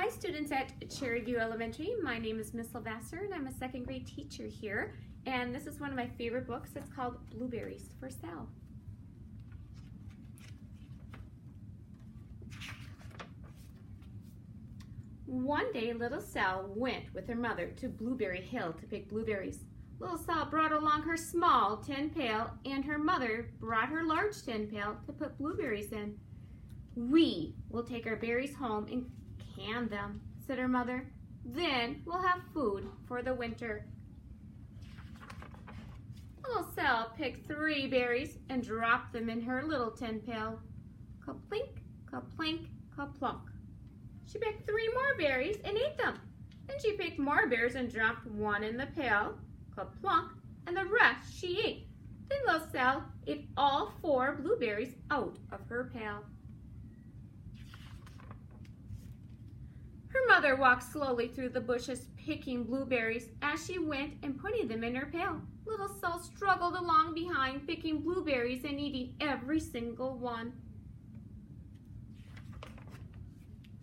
Hi students at Cherry View Elementary. My name is Miss LeVasseur and I'm a second grade teacher here. And this is one of my favorite books. It's called Blueberries for Sale. One day, little Sal went with her mother to Blueberry Hill to pick blueberries. Little Sal brought along her small tin pail and her mother brought her large tin pail to put blueberries in. "We will take our berries home and can them," said her mother. "Then we'll have food for the winter." Little Sal picked 3 berries and dropped them in her little tin pail. Ka-plink, ka-plink, ka-plunk. She picked 3 more berries and ate them. Then she picked more berries and dropped 1 in the pail, ka-plunk, and the rest she ate. Then little Sal ate all 4 blueberries out of her pail. Her mother walked slowly through the bushes picking blueberries as she went and putting them in her pail. Little Sal struggled along behind picking blueberries and eating every single one.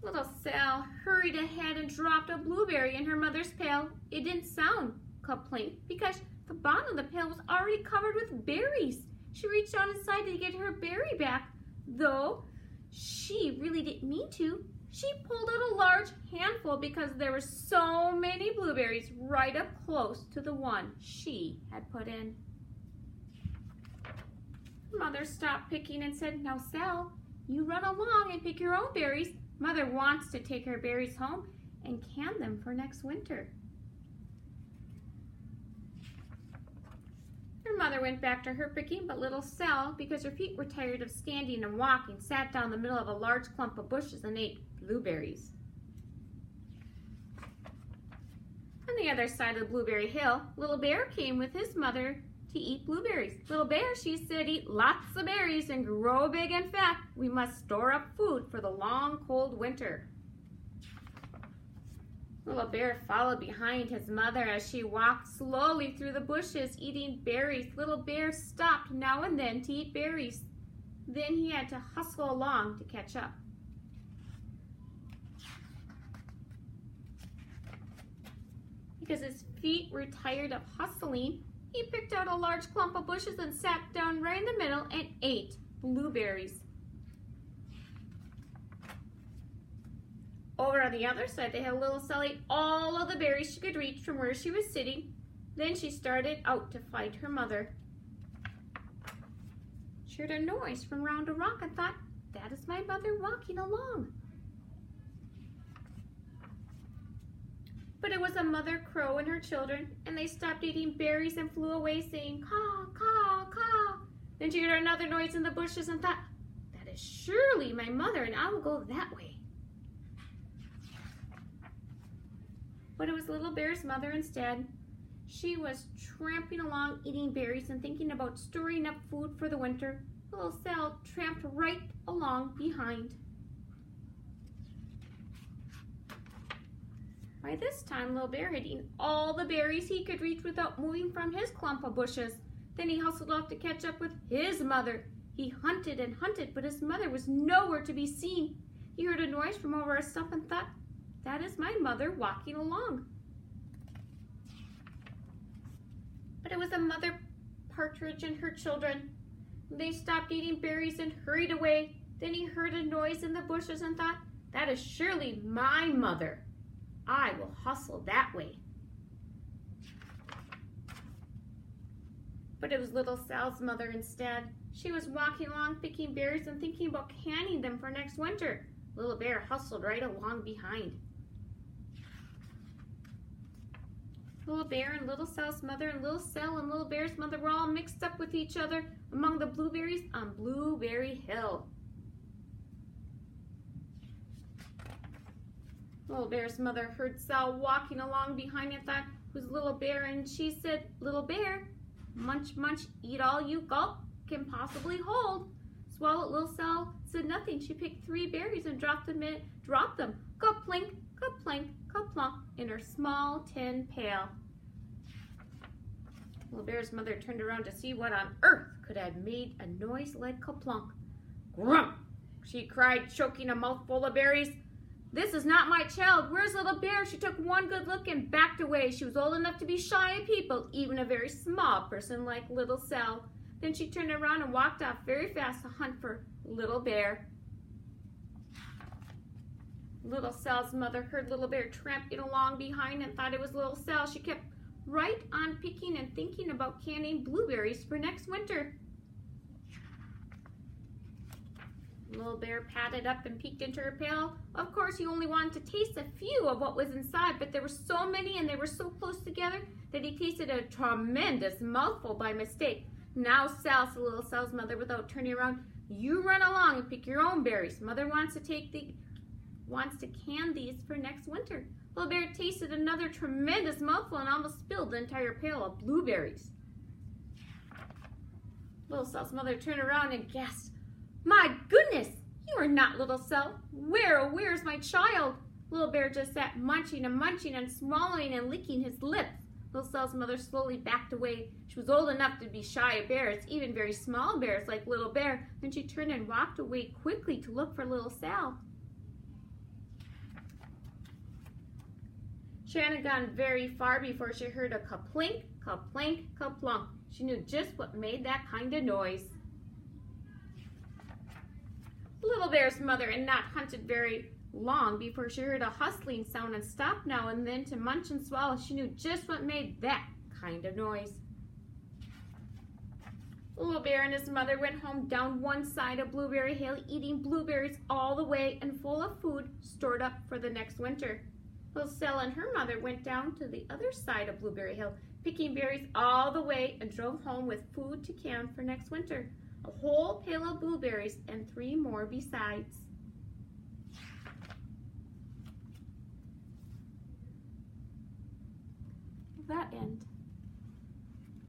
Little Sal hurried ahead and dropped a blueberry in her mother's pail. It didn't sound ka-plink because the bottom of the pail was already covered with berries. She reached out inside to get her berry back, though she really didn't mean to. She pulled out a large handful because there were so many blueberries right up close to the one she had put in. Her mother stopped picking and said, "Now, Sal, you run along and pick your own berries. Mother wants to take her berries home and can them for next winter." Her mother went back to her picking, but little Sal, because her feet were tired of standing and walking, sat down in the middle of a large clump of bushes and ate blueberries. On the other side of the blueberry hill, Little Bear came with his mother to eat blueberries. "Little Bear," she said, "eat lots of berries and grow big and fat. We must store up food for the long, cold winter." Little Bear followed behind his mother as she walked slowly through the bushes eating berries. Little Bear stopped now and then to eat berries. Then he had to hustle along to catch up. Because his feet were tired of hustling, he picked out a large clump of bushes and sat down right in the middle and ate blueberries. Over on the other side, they had little Sal ate all of the berries she could reach from where she was sitting. Then she started out to find her mother. She heard a noise from round a rock and thought, "That is my mother walking along." But it was a mother crow and her children, and they stopped eating berries and flew away saying, "Caw, caw, caw." Then she heard another noise in the bushes and thought, "That is surely my mother, and I will go that way." But it was Little Bear's mother instead. She was tramping along eating berries and thinking about storing up food for the winter. Little Sal tramped right along behind. By this time, Little Bear had eaten all the berries he could reach without moving from his clump of bushes. Then he hustled off to catch up with his mother. He hunted and hunted, but his mother was nowhere to be seen. He heard a noise from over a stump and thought, "That is my mother walking along." But it was a mother partridge and her children. They stopped eating berries and hurried away. Then he heard a noise in the bushes and thought, "That is surely my mother. I will hustle that way." But it was little Sal's mother instead. She was walking along picking berries and thinking about canning them for next winter. Little Bear hustled right along behind. Little Bear and Little Sal's mother and Little Sal and Little Bear's mother were all mixed up with each other among the blueberries on Blueberry Hill. Little Bear's mother heard Sal walking along behind and thought it was Little Bear, and she said, "Little Bear, munch, munch, eat all you gulp can possibly hold." Swallowed. Little Sal said nothing. She picked 3 berries and dropped them, ka-plink, ka-plink, ka-plunk, in her small tin pail. Little Bear's mother turned around to see what on earth could have made a noise like ka-plunk. "Grump!" she cried, choking a mouthful of berries. "This is not my child. Where's Little Bear?" She took one good look and backed away. She was old enough to be shy of people, even a very small person like Little Sal. Then she turned around and walked off very fast to hunt for Little Bear. Little Sal's mother heard Little Bear tramping along behind and thought it was Little Sal. She kept right on picking and thinking about canning blueberries for next winter. Little Bear padded up and peeked into her pail. Of course, he only wanted to taste a few of what was inside, but there were so many and they were so close together that he tasted a tremendous mouthful by mistake. "Now, Sal," said Little Sal's mother without turning around, "you run along and pick your own berries. Mother wants to can these for next winter." Little Bear tasted another tremendous mouthful and almost spilled the entire pail of blueberries. Little Sal's mother turned around and gasped, "My goodness, you are not Little Sal. Where's my child?" Little Bear just sat munching and swallowing and licking his lips. Little Sal's mother slowly backed away. She was old enough to be shy of bears, even very small bears like Little Bear. Then she turned and walked away quickly to look for Little Sal. She hadn't gone very far before she heard a ka-plink, ka-plink, ka-plunk. She knew just what made that kind of noise. Little Bear's mother had not hunted very long before she heard a hustling sound and stopped now and then to munch and swallow. She knew just what made that kind of noise. Little Bear and his mother went home down one side of Blueberry Hill, eating blueberries all the way and full of food stored up for the next winter. Little Sal and her mother went down to the other side of Blueberry Hill, picking berries all the way, and drove home with food to can for next winter. A whole pail of blueberries and 3 more besides. That end.